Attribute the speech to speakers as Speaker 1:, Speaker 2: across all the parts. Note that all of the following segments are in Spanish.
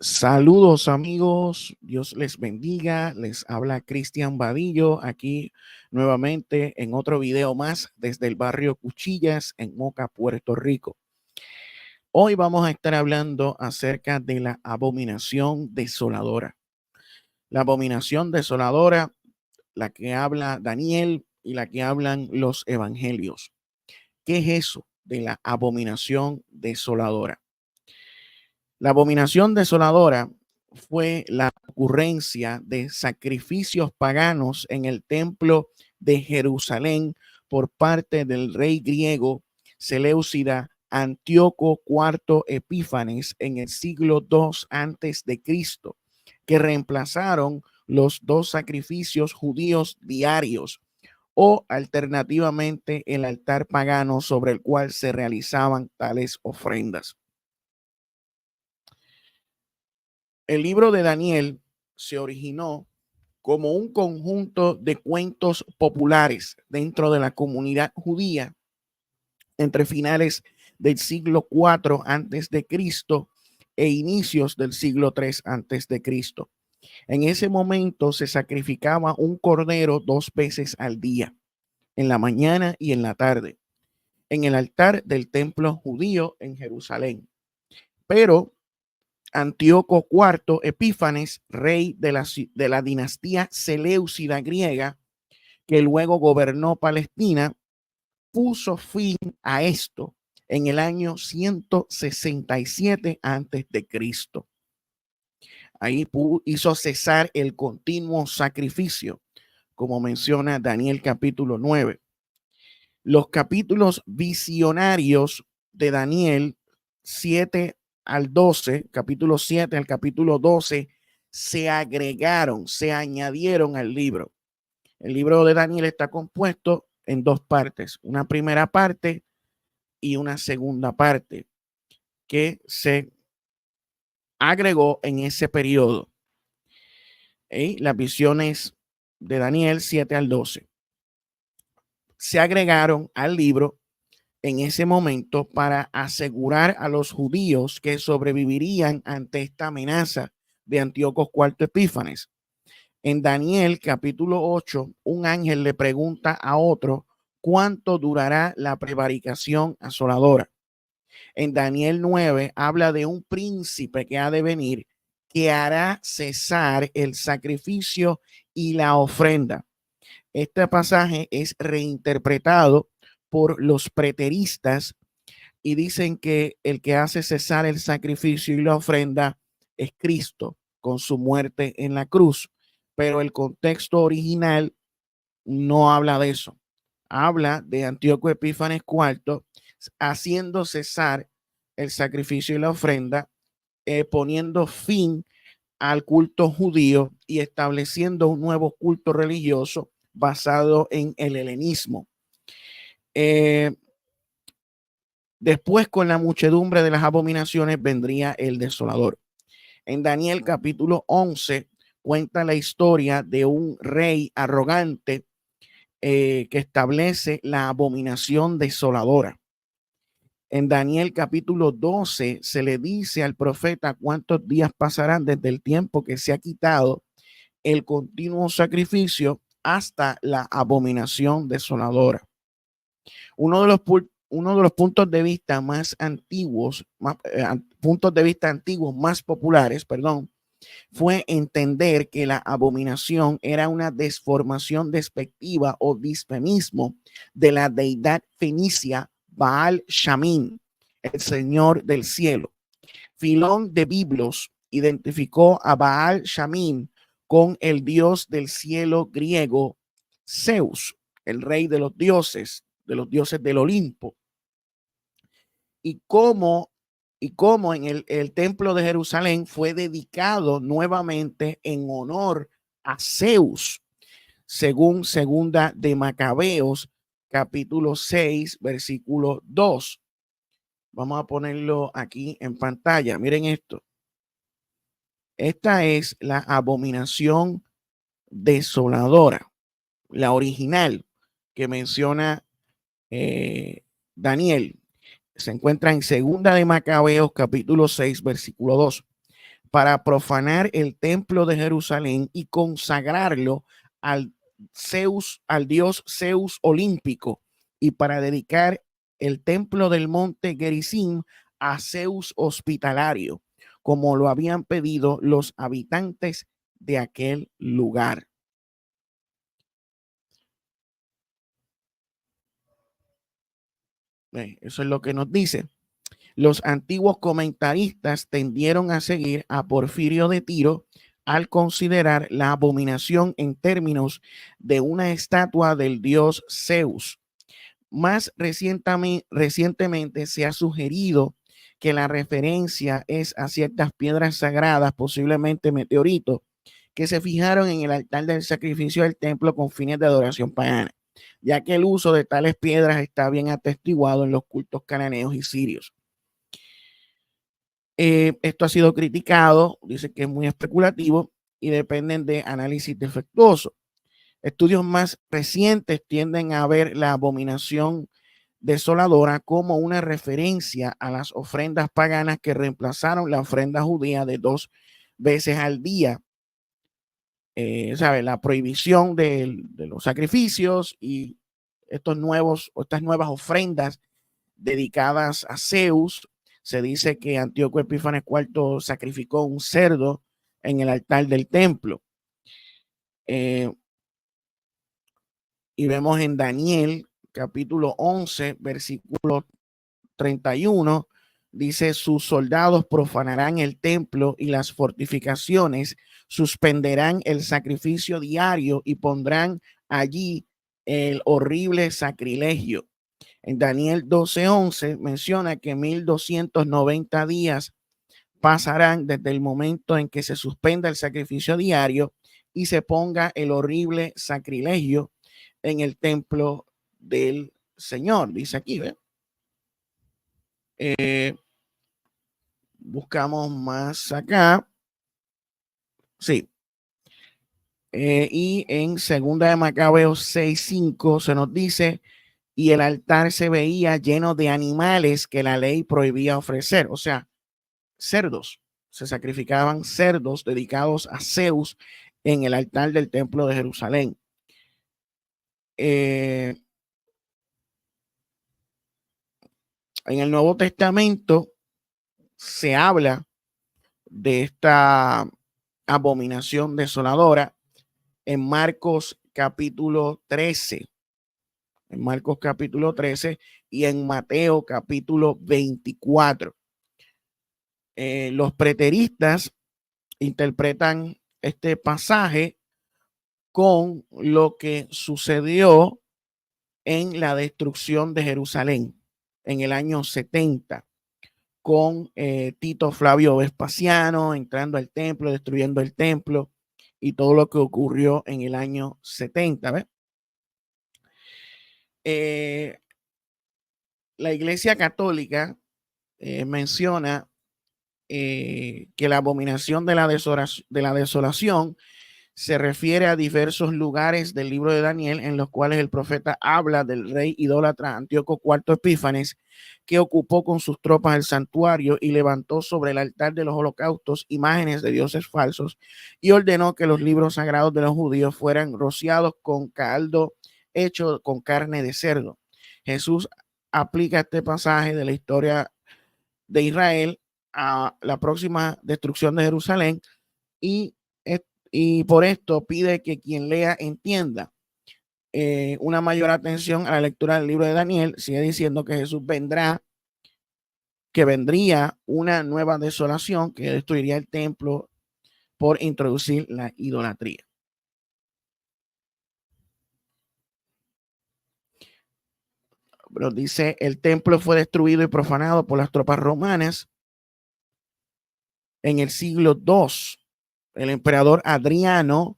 Speaker 1: Saludos amigos, Dios les bendiga, les habla Cristian Vadillo aquí nuevamente en otro video más desde el barrio Cuchillas en Moca, Puerto Rico. Hoy vamos a estar hablando acerca de la abominación desoladora. La abominación desoladora, la que habla Daniel y la que hablan los evangelios. ¿Qué es eso de la abominación desoladora? La abominación desoladora fue la ocurrencia de sacrificios paganos en el templo de Jerusalén por parte del rey griego Seleucida Antíoco IV Epífanes en el siglo II antes de Cristo, que reemplazaron los dos sacrificios judíos diarios o alternativamente el altar pagano sobre el cual se realizaban tales ofrendas. El libro de Daniel se originó como un conjunto de cuentos populares dentro de la comunidad judía entre finales del siglo IV antes de Cristo e inicios del siglo III antes de Cristo. En ese momento se sacrificaba un cordero 2 veces al día, en la mañana y en la tarde, en el altar del templo judío en Jerusalén. Pero Antíoco IV Epífanes, rey de la dinastía Seleucida griega, que luego gobernó Palestina, puso fin a esto en el año 167 antes de Cristo. Ahí hizo cesar el continuo sacrificio, como menciona Daniel capítulo 9. Los capítulos visionarios de Daniel 7 al 12, capítulo 7 al capítulo 12, se agregaron, se añadieron al libro. El libro de Daniel está compuesto en dos partes, una primera parte y una segunda parte que se agregó en ese periodo. Las visiones de Daniel 7 al 12 se agregaron al libro en ese momento para asegurar a los judíos que sobrevivirían ante esta amenaza de Antíoco IV Epífanes. En Daniel capítulo 8, un ángel le pregunta a otro cuánto durará la prevaricación asoladora. En Daniel 9 habla de un príncipe que ha de venir que hará cesar el sacrificio y la ofrenda. Este pasaje es reinterpretado por los preteristas y dicen que el que hace cesar el sacrificio y la ofrenda es Cristo con su muerte en la cruz. Pero el contexto original no habla de eso. Habla de Antíoco Epífanes IV haciendo cesar el sacrificio y la ofrenda, poniendo fin al culto judío y estableciendo un nuevo culto religioso basado en el helenismo. Después, con la muchedumbre de las abominaciones, vendría el desolador. En Daniel capítulo 11 cuenta la historia de un rey arrogante que establece la abominación desoladora. En Daniel capítulo 12 se le dice al profeta cuántos días pasarán desde el tiempo que se ha quitado el continuo sacrificio hasta la abominación desoladora. Uno de los puntos de vista más antiguos, puntos de vista antiguos más populares, perdón, fue entender que la abominación era una desformación despectiva o disfemismo de la deidad fenicia Baal Shamin, el señor del cielo. Filón de Biblos identificó a Baal Shamin con el dios del cielo griego Zeus, el rey de los dioses del Olimpo. Y cómo en el templo de Jerusalén fue dedicado nuevamente en honor a Zeus, según segunda de Macabeos, capítulo 6, versículo 2. Vamos a ponerlo aquí en pantalla. Miren esto. Esta es la abominación desoladora, la original que menciona Daniel. Se encuentra en segunda de Macabeos, capítulo 6, versículo 2. para profanar el templo de Jerusalén y consagrarlo al al dios Zeus olímpico, y para dedicar el templo del monte Gerizim a Zeus hospitalario, como lo habían pedido los habitantes de aquel lugar. Eso es lo que nos dice. Los antiguos comentaristas tendieron a seguir a Porfirio de Tiro al considerar la abominación en términos de una estatua del dios Zeus. Más recientemente se ha sugerido que la referencia es a ciertas piedras sagradas, posiblemente meteoritos, que se fijaron en el altar del sacrificio del templo con fines de adoración pagana, ya que el uso de tales piedras está bien atestiguado en los cultos cananeos y sirios. Esto ha sido criticado, dice que es muy especulativo y dependen de análisis defectuoso. Estudios más recientes tienden a ver la abominación desoladora como una referencia a las ofrendas paganas que reemplazaron la ofrenda judía de 2 veces al día. ¿Sabe? La prohibición de los sacrificios y estas nuevas ofrendas dedicadas a Zeus. Se dice que Antíoco Epífanes IV sacrificó un cerdo en el altar del templo. Y vemos en Daniel capítulo 11, versículo 31, dice: sus soldados profanarán el templo y las fortificaciones, suspenderán el sacrificio diario y pondrán allí el horrible sacrilegio. En Daniel 12:11 menciona que 1290 días pasarán desde el momento en que se suspenda el sacrificio diario y se ponga el horrible sacrilegio en el templo del Señor. Dice aquí, ¿ve? Buscamos más acá. Sí. Y en segunda de Macabeos 6:5 se nos dice: y el altar se veía lleno de animales que la ley prohibía ofrecer. O sea, cerdos. Se sacrificaban cerdos dedicados a Zeus en el altar del templo de Jerusalén. En el Nuevo Testamento se habla de esta abominación desoladora en Marcos capítulo 13. En Marcos capítulo 13 y en Mateo capítulo 24. Los preteristas interpretan este pasaje con lo que sucedió en la destrucción de Jerusalén en el año 70, con Tito Flavio Vespasiano entrando al templo, destruyendo el templo y todo lo que ocurrió en el año 70. ¿Ves? La Iglesia Católica menciona que la abominación de la desolación se refiere a diversos lugares del libro de Daniel en los cuales el profeta habla del rey idólatra Antíoco IV Epífanes, que ocupó con sus tropas el santuario y levantó sobre el altar de los holocaustos imágenes de dioses falsos y ordenó que los libros sagrados de los judíos fueran rociados con caldo hecho con carne de cerdo. Jesús aplica este pasaje de la historia de Israel a la próxima destrucción de Jerusalén y por esto pide que quien lea entienda. Una mayor atención a la lectura del libro de Daniel. Sigue diciendo que Jesús vendrá, que vendría una nueva desolación que destruiría el templo por introducir la idolatría. Pero dice: el templo fue destruido y profanado por las tropas romanas en el siglo II. El emperador Adriano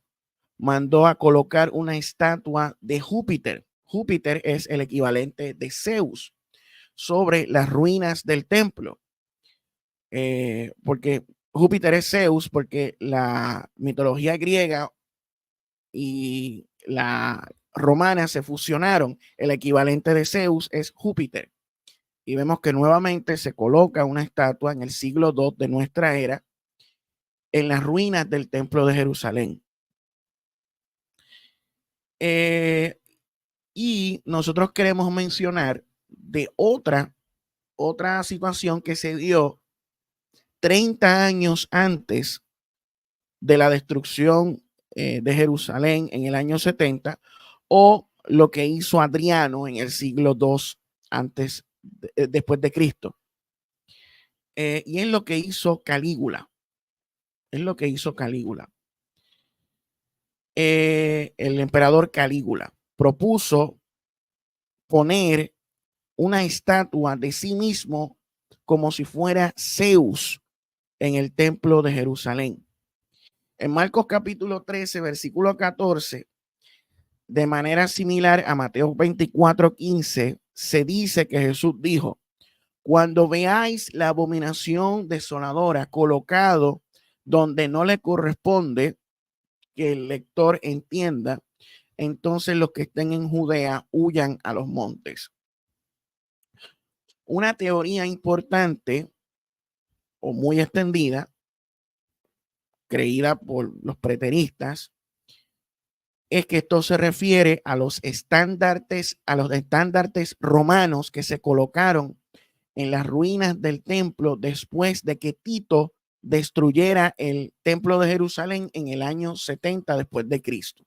Speaker 1: mandó a colocar una estatua de Júpiter. Júpiter es el equivalente de Zeus sobre las ruinas del templo. Porque Júpiter es Zeus, porque la mitología griega y la romana se fusionaron. El equivalente de Zeus es Júpiter. Y vemos que nuevamente se coloca una estatua en el siglo II de nuestra era en las ruinas del templo de Jerusalén. Y nosotros queremos mencionar de otra situación que se dio 30 años antes de la destrucción de Jerusalén en el año 70, o lo que hizo Adriano en el siglo II después de Cristo. Y es lo que hizo Calígula. El emperador Calígula propuso poner una estatua de sí mismo como si fuera Zeus en el templo de Jerusalén. En Marcos capítulo 13, versículo 14, de manera similar a Mateo 24:15, se dice que Jesús dijo: cuando veáis la abominación desoladora colocado donde no le corresponde, que el lector entienda, entonces los que estén en Judea huyan a los montes. Una teoría importante o muy extendida, creída por los preteristas, es que esto se refiere a los estandartes romanos que se colocaron en las ruinas del templo después de que Tito destruyera el templo de Jerusalén en el año 70 después de Cristo.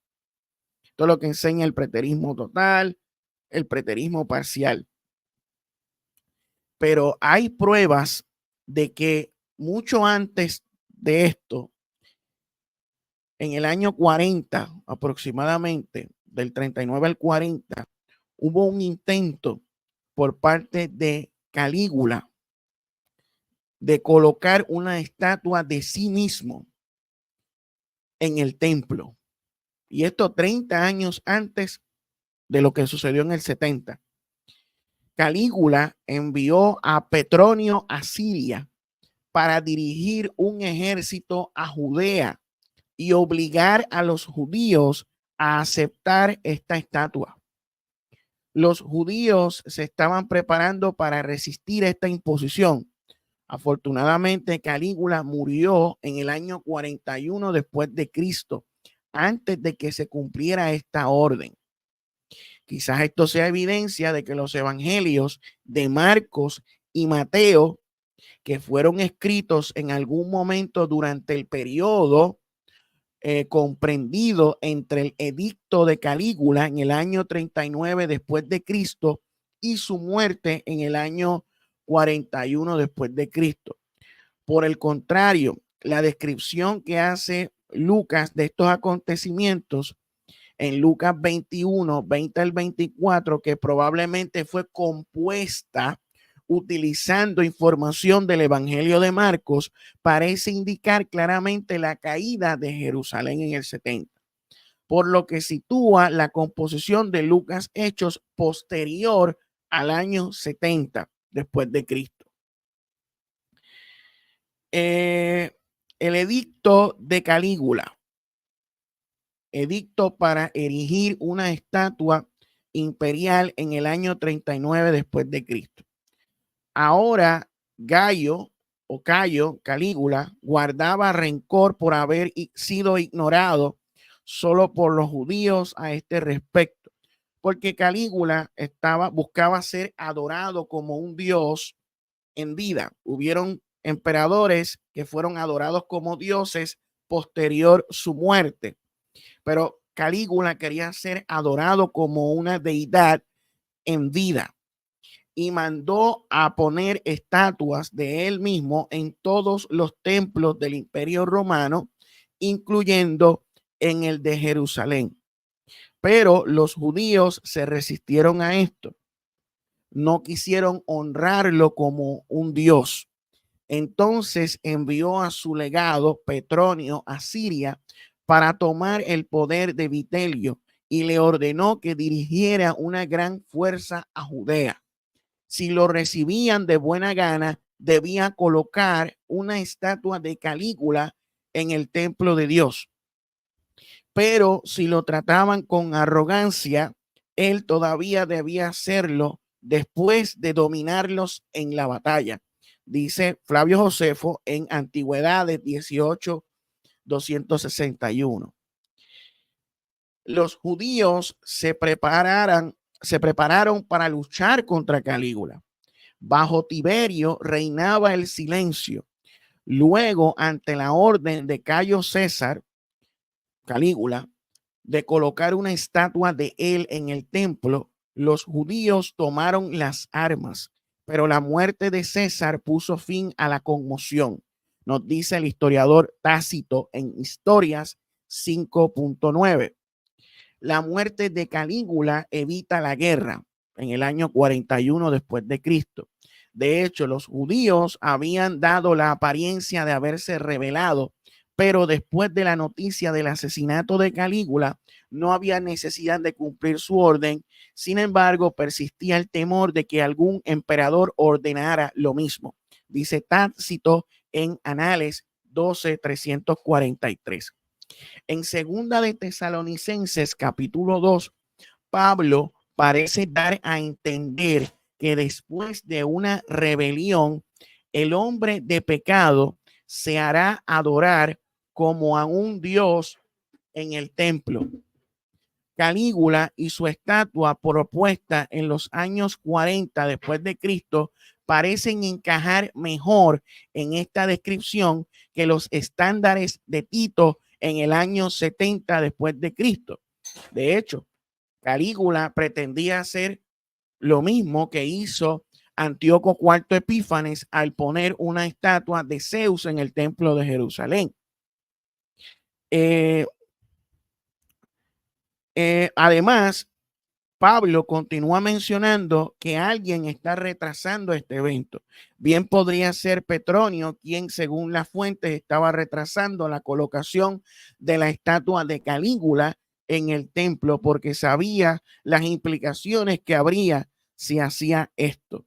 Speaker 1: Esto es lo que enseña el preterismo total, el preterismo parcial. Pero hay pruebas de que mucho antes de esto, en el año 40 aproximadamente, del 39 al 40, hubo un intento por parte de Calígula de colocar una estatua de sí mismo en el templo. Y esto 30 años antes de lo que sucedió en el 70. Calígula envió a Petronio a Siria para dirigir un ejército a Judea y obligar a los judíos a aceptar esta estatua. Los judíos se estaban preparando para resistir esta imposición. Afortunadamente, Calígula murió en el año 41 después de Cristo, antes de que se cumpliera esta orden. Quizás esto sea evidencia de que los evangelios de Marcos y Mateo, que fueron escritos en algún momento durante el periodo comprendido entre el edicto de Calígula en el año 39 después de Cristo y su muerte en el año 41 después de Cristo. Por el contrario, la descripción que hace Lucas de estos acontecimientos en Lucas 21, 20 al 24, que probablemente fue compuesta utilizando información del Evangelio de Marcos, parece indicar claramente la caída de Jerusalén en el 70, por lo que sitúa la composición de Lucas Hechos posterior al año 70 después de Cristo. El edicto de Calígula, edicto para erigir una estatua imperial en el año 39 después de Cristo. Ahora Calígula guardaba rencor por haber sido ignorado solo por los judíos a este respecto, porque Calígula buscaba ser adorado como un dios en vida. Hubieron emperadores que fueron adorados como dioses posterior su muerte, pero Calígula quería ser adorado como una deidad en vida y mandó a poner estatuas de él mismo en todos los templos del Imperio Romano, incluyendo en el de Jerusalén. Pero los judíos se resistieron a esto. No quisieron honrarlo como un dios. Entonces envió a su legado Petronio a Siria para tomar el poder de Vitelio y le ordenó que dirigiera una gran fuerza a Judea. Si lo recibían de buena gana, debía colocar una estatua de Calígula en el templo de Dios. Pero si lo trataban con arrogancia, él todavía debía hacerlo después de dominarlos en la batalla. Dice Flavio Josefo en Antigüedades 18, 261. Los judíos se prepararon para luchar contra Calígula. Bajo Tiberio reinaba el silencio. Luego, ante la orden de Cayo César, Calígula, de colocar una estatua de él en el templo, los judíos tomaron las armas, pero la muerte de César puso fin a la conmoción. Nos dice el historiador Tácito en Historias 5.9. La muerte de Calígula evita la guerra en el año 41 después de Cristo. De hecho, los judíos habían dado la apariencia de haberse rebelado, pero después de la noticia del asesinato de Calígula, no había necesidad de cumplir su orden. Sin embargo, persistía el temor de que algún emperador ordenara lo mismo. Dice Tácito en Anales 12:343. En segunda de Tesalonicenses capítulo 2, Pablo parece dar a entender que después de una rebelión, el hombre de pecado se hará adorar como a un Dios en el templo. Calígula y su estatua propuesta en los años 40 después de Cristo parecen encajar mejor en esta descripción que los estándares de Tito en el año 70 después de Cristo. De hecho, Calígula pretendía hacer lo mismo que hizo Antíoco IV Epífanes al poner una estatua de Zeus en el templo de Jerusalén. Además, Pablo continúa mencionando que alguien está retrasando este evento. Bien podría ser Petronio, quien según las fuentes estaba retrasando la colocación de la estatua de Calígula en el templo porque sabía las implicaciones que habría si hacía esto.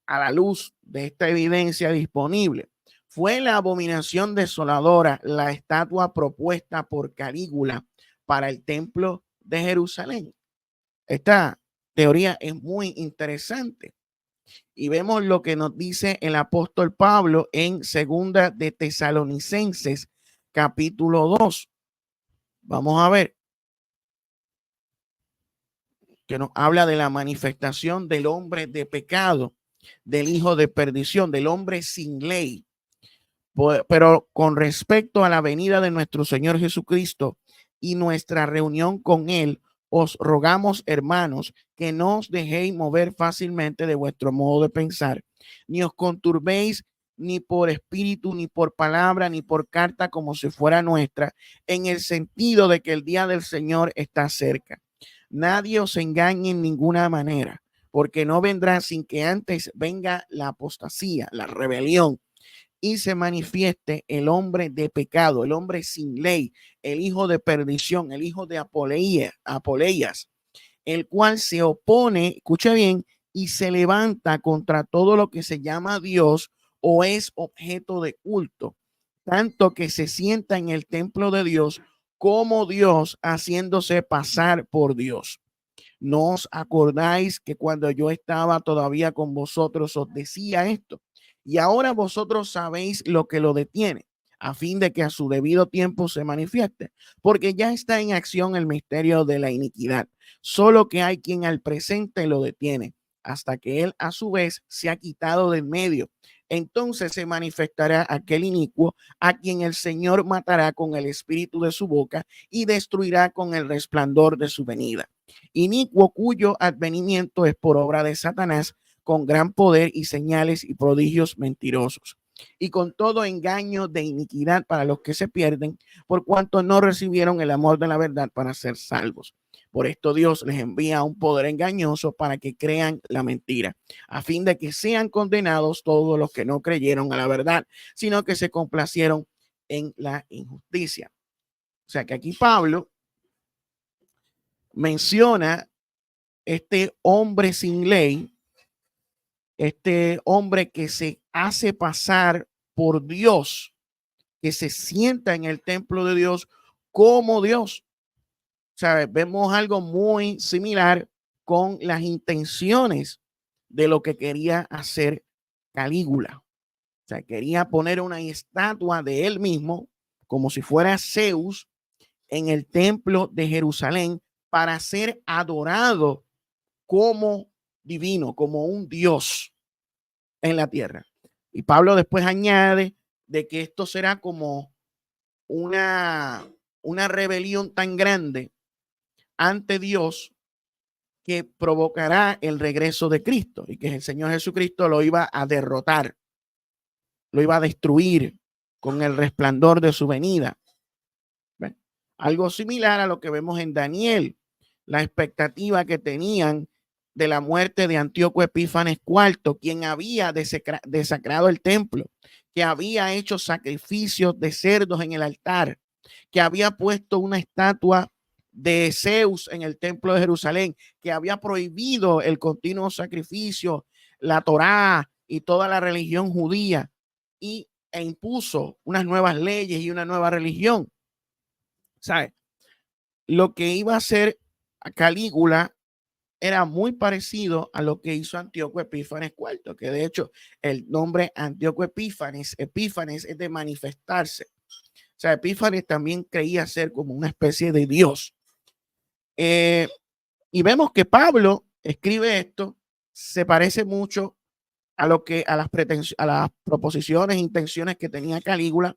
Speaker 1: A la luz de esta evidencia disponible, fue la abominación desoladora la estatua propuesta por Calígula para el templo de Jerusalén. Esta teoría es muy interesante y vemos lo que nos dice el apóstol Pablo en segunda de Tesalonicenses capítulo 2. Vamos a ver que nos habla de la manifestación del hombre de pecado, del hijo de perdición, del hombre sin ley. Pero con respecto a la venida de nuestro Señor Jesucristo y nuestra reunión con él, os rogamos, hermanos, que no os dejéis mover fácilmente de vuestro modo de pensar, ni os conturbéis ni por espíritu, ni por palabra, ni por carta como si fuera nuestra, en el sentido de que el día del Señor está cerca. Nadie os engañe en ninguna manera, porque no vendrá sin que antes venga la apostasía, la rebelión, y se manifieste el hombre de pecado, el hombre sin ley, el hijo de perdición, el hijo de Apoleías, el cual se opone, escucha bien, y se levanta contra todo lo que se llama Dios o es objeto de culto, tanto que se sienta en el templo de Dios como Dios, haciéndose pasar por Dios. ¿No os acordáis que cuando yo estaba todavía con vosotros os decía esto? Y ahora vosotros sabéis lo que lo detiene, a fin de que a su debido tiempo se manifieste, porque ya está en acción el misterio de la iniquidad, solo que hay quien al presente lo detiene, hasta que él a su vez se ha quitado del medio. Entonces se manifestará aquel inicuo a quien el Señor matará con el espíritu de su boca y destruirá con el resplandor de su venida. Inicuo cuyo advenimiento es por obra de Satanás, con gran poder y señales y prodigios mentirosos, y con todo engaño de iniquidad para los que se pierden, por cuanto no recibieron el amor de la verdad para ser salvos. Por esto Dios les envía un poder engañoso para que crean la mentira, a fin de que sean condenados todos los que no creyeron a la verdad, sino que se complacieron en la injusticia. O sea que aquí Pablo menciona este hombre sin ley, este hombre que se hace pasar por Dios, que se sienta en el templo de Dios como Dios. ¿Sabes? Vemos algo muy similar con las intenciones de lo que quería hacer Calígula. O sea, quería poner una estatua de él mismo como si fuera Zeus, en el templo de Jerusalén para ser adorado como divino, como un Dios en la tierra. Y Pablo después añade de que esto será como una rebelión tan grande ante Dios que provocará el regreso de Cristo y que el Señor Jesucristo lo iba a derrotar, lo iba a destruir con el resplandor de su venida. ¿Ven? Algo similar a lo que vemos en Daniel, la expectativa que tenían de la muerte de Antíoco Epífanes IV, quien había desacrado el templo, que había hecho sacrificios de cerdos en el altar, que había puesto una estatua de Zeus en el templo de Jerusalén, que había prohibido el continuo sacrificio, la Torá y toda la religión judía, e impuso unas nuevas leyes y una nueva religión. ¿Sabe? Lo que iba a hacer a Calígula era muy parecido a lo que hizo Antíoco Epífanes IV, que de hecho el nombre Antíoco Epífanes es de manifestarse. O sea, Epífanes también creía ser como una especie de Dios. Y vemos que Pablo escribe esto, se parece mucho a lo que a las proposiciones e intenciones que tenía Calígula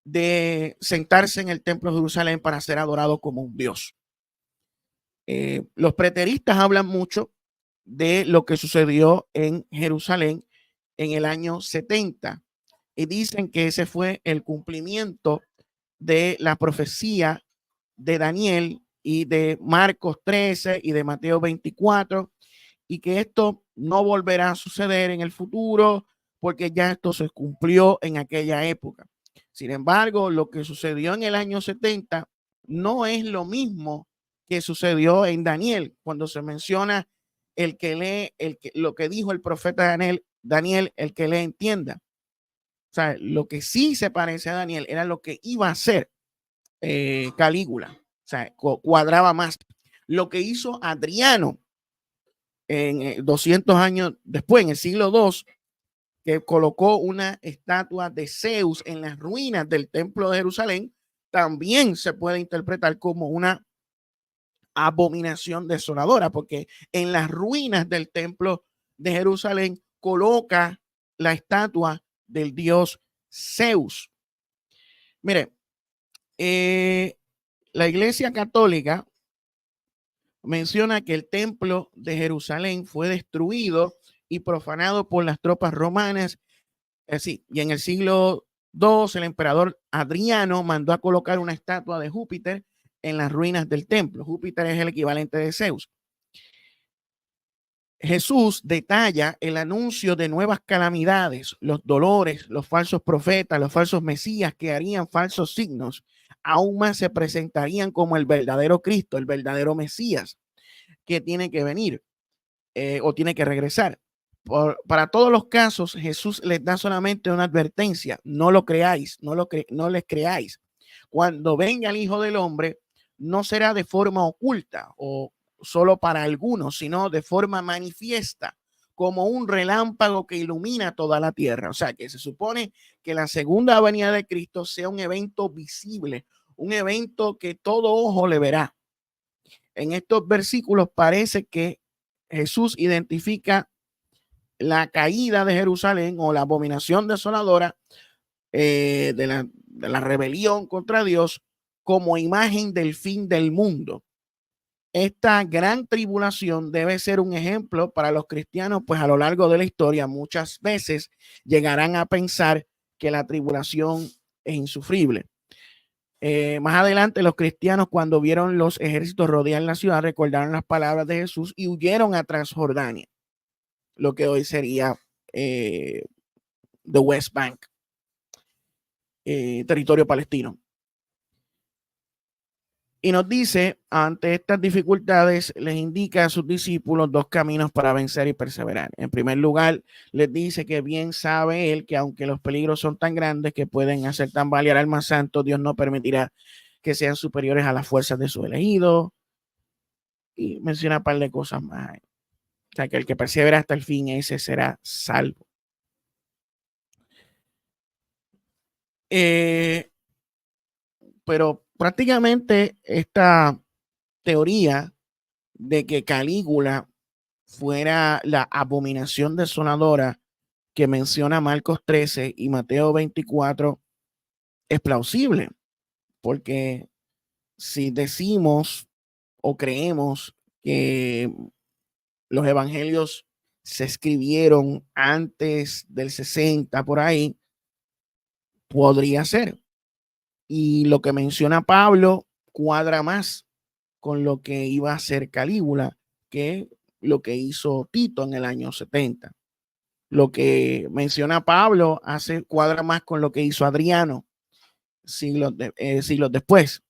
Speaker 1: de sentarse en el templo de Jerusalén para ser adorado como un Dios. Los preteristas hablan mucho de lo que sucedió en Jerusalén en el año 70 y dicen que ese fue el cumplimiento de la profecía de Daniel y de Marcos 13 y de Mateo 24, y que esto no volverá a suceder en el futuro porque ya esto se cumplió en aquella época. Sin embargo, lo que sucedió en el año 70 no es lo mismo que sucedió en Daniel, cuando se menciona el que lee, lo que dijo el profeta Daniel, el que le entienda. O sea, lo que sí se parece a Daniel era lo que iba a hacer Calígula. O sea, cuadraba más. Lo que hizo Adriano en 200 años después, en el siglo II, que colocó una estatua de Zeus en las ruinas del templo de Jerusalén, también se puede interpretar como una abominación desoladora, porque en las ruinas del templo de Jerusalén coloca la estatua del dios Zeus. Mire, la Iglesia Católica menciona que el templo de Jerusalén fue destruido y profanado por las tropas romanas. Sí, y en el siglo II, el emperador Adriano mandó a colocar una estatua de Júpiter en las ruinas del templo. Júpiter es el equivalente de Zeus. Jesús detalla el anuncio de nuevas calamidades, los dolores, los falsos profetas, los falsos mesías que harían falsos signos, aún más se presentarían como el verdadero Cristo, el verdadero Mesías que tiene que venir o tiene que regresar. Para todos los casos, Jesús les da solamente una advertencia: no lo creáis, no les creáis. Cuando venga el Hijo del Hombre, no será de forma oculta o solo para algunos, sino de forma manifiesta, como un relámpago que ilumina toda la tierra. O sea, que se supone que la segunda venida de Cristo sea un evento visible, un evento que todo ojo le verá. En estos versículos parece que Jesús identifica la caída de Jerusalén o la abominación desoladora de la rebelión contra Dios como imagen del fin del mundo. Esta gran tribulación debe ser un ejemplo para los cristianos, pues a lo largo de la historia muchas veces llegarán a pensar que la tribulación es insufrible. Más adelante, los cristianos, cuando vieron los ejércitos rodear la ciudad, recordaron las palabras de Jesús y huyeron a Transjordania, lo que hoy sería the West Bank, territorio palestino. Y nos dice, ante estas dificultades, les indica a sus discípulos dos caminos para vencer y perseverar. En primer lugar, les dice que bien sabe él que aunque los peligros son tan grandes que pueden hacer tambalear al más santo, Dios no permitirá que sean superiores a las fuerzas de su elegido. Y menciona un par de cosas más. O sea, que el que persevera hasta el fin, ese será salvo. pero prácticamente esta teoría de que Calígula fuera la abominación desoladora que menciona Marcos 13 y Mateo 24 es plausible, porque si decimos o creemos que los evangelios se escribieron antes del 60 por ahí, podría ser. Y lo que menciona Pablo cuadra más con lo que iba a hacer Calígula que lo que hizo Tito en el año 70. Lo que menciona Pablo cuadra más con lo que hizo Adriano siglos después.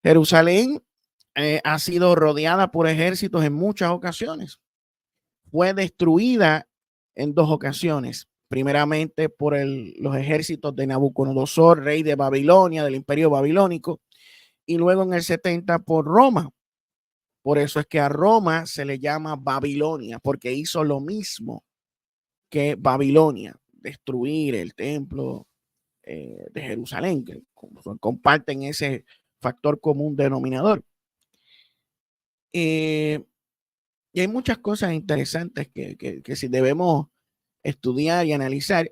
Speaker 1: Jerusalén ha sido rodeada por ejércitos en muchas ocasiones. Fue destruida en dos ocasiones. Primeramente por los ejércitos de Nabucodonosor, rey de Babilonia, del imperio babilónico, y luego en el 70 por Roma. Por eso es que a Roma se le llama Babilonia, porque hizo lo mismo que Babilonia, destruir el templo de Jerusalén, que comparten ese factor común denominador. Y hay muchas cosas interesantes que si debemos estudiar y analizar.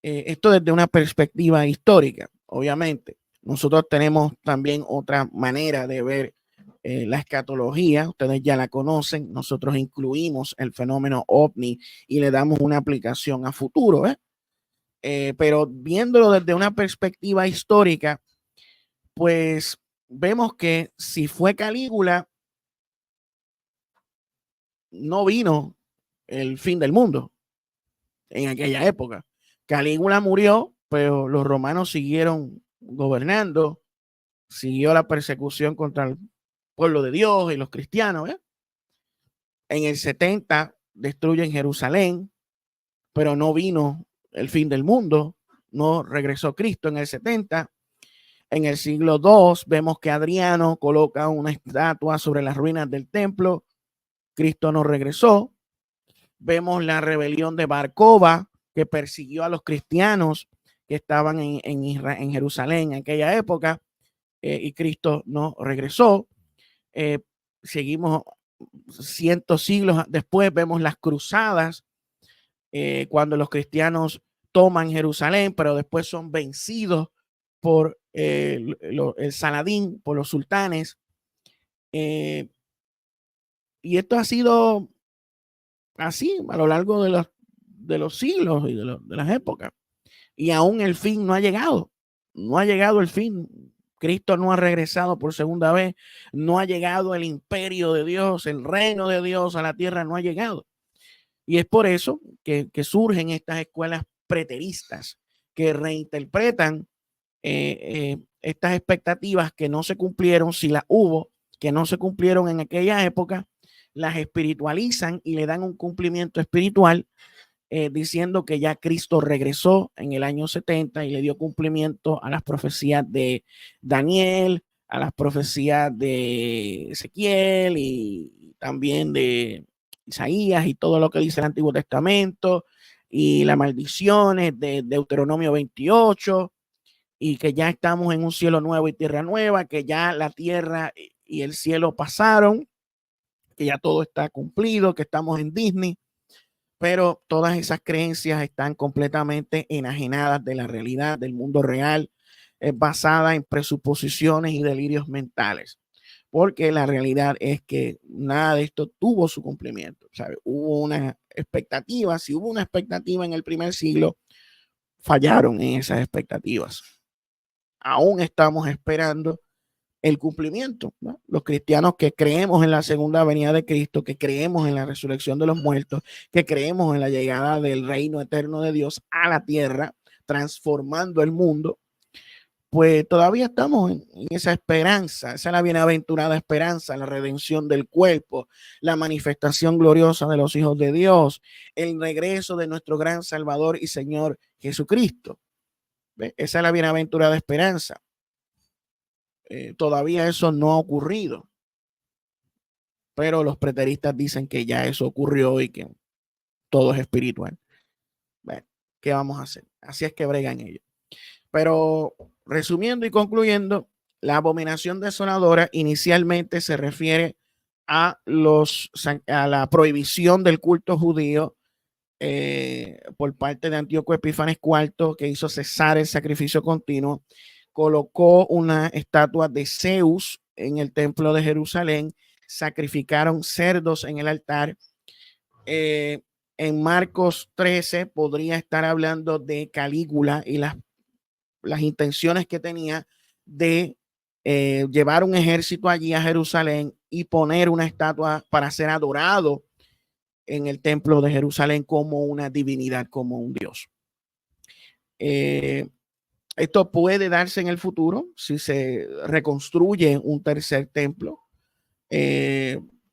Speaker 1: Esto desde una perspectiva histórica, obviamente. Nosotros tenemos también otra manera de ver la escatología, ustedes ya la conocen, nosotros incluimos el fenómeno ovni y le damos una aplicación a futuro, pero viéndolo desde una perspectiva histórica, pues vemos que si fue Calígula, no vino el fin del mundo en aquella época. Calígula murió, pero los romanos siguieron gobernando, siguió la persecución contra el pueblo de Dios y los cristianos. En el 70 destruyen Jerusalén, pero no vino el fin del mundo, no regresó Cristo en el 70. En el siglo II vemos que Adriano coloca una estatua sobre las ruinas del templo, Cristo no regresó. Vemos la rebelión de Bar Kokhba, que persiguió a los cristianos que estaban en Jerusalén en aquella época, y Cristo no regresó. Seguimos cientos siglos después, vemos las cruzadas, cuando los cristianos toman Jerusalén, pero después son vencidos por el Saladín, por los sultanes. Y esto ha sido así a lo largo de los siglos y de las épocas. Y aún el fin no ha llegado. No ha llegado el fin. Cristo no ha regresado por segunda vez. No ha llegado el imperio de Dios, el reino de Dios a la tierra no ha llegado. Y es por eso que surgen estas escuelas preteristas que reinterpretan estas expectativas que no se cumplieron, si las hubo, que no se cumplieron en aquella época, las espiritualizan y le dan un cumplimiento espiritual, diciendo que ya Cristo regresó en el año 70 y le dio cumplimiento a las profecías de Daniel, a las profecías de Ezequiel y también de Isaías y todo lo que dice el Antiguo Testamento y las maldiciones de Deuteronomio 28, y que ya estamos en un cielo nuevo y tierra nueva, que ya la tierra y el cielo pasaron, que ya todo está cumplido, que estamos en Disney. Pero todas esas creencias están completamente enajenadas de la realidad del mundo real, basada en presuposiciones y delirios mentales, porque la realidad es que nada de esto tuvo su cumplimiento. ¿Sabe? Hubo una expectativa, si hubo una expectativa en el primer siglo, fallaron en esas expectativas. Aún estamos esperando el cumplimiento, ¿no? Los cristianos que creemos en la segunda venida de Cristo, que creemos en la resurrección de los muertos, que creemos en la llegada del reino eterno de Dios a la tierra, transformando el mundo, pues todavía estamos en esa esperanza, esa es la bienaventurada esperanza, la redención del cuerpo, la manifestación gloriosa de los hijos de Dios, el regreso de nuestro gran Salvador y Señor Jesucristo. ¿Ve? Esa es la bienaventurada esperanza. Todavía eso no ha ocurrido, pero los preteristas dicen que ya eso ocurrió y que todo es espiritual. Bueno, ¿qué vamos a hacer? Así es que bregan ellos. Pero resumiendo y concluyendo, la abominación desoladora inicialmente se refiere a la prohibición del culto judío por parte de Antíoco Epífanes IV, que hizo cesar el sacrificio continuo. Colocó una estatua de Zeus en el templo de Jerusalén, sacrificaron cerdos en el altar. En Marcos 13 podría estar hablando de Calígula y las intenciones que tenía de llevar un ejército allí a Jerusalén y poner una estatua para ser adorado en el templo de Jerusalén como una divinidad, como un dios. Esto puede darse en el futuro si se reconstruye un tercer templo.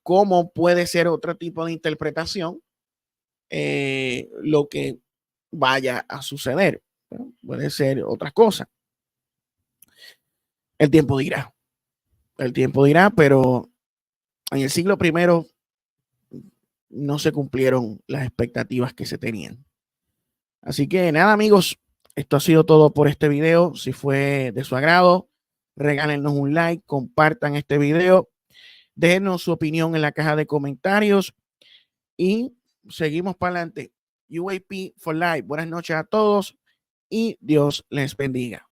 Speaker 1: ¿Cómo puede ser otro tipo de interpretación? Lo que vaya a suceder. ¿No? Puede ser otra cosa. El tiempo dirá. El tiempo dirá, pero en el siglo I no se cumplieron las expectativas que se tenían. Así que nada, amigos, esto ha sido todo por este video. Si fue de su agrado, regálenos un like, compartan este video, déjenos su opinión en la caja de comentarios y seguimos para adelante. UAP for Life. Buenas noches a todos y Dios les bendiga.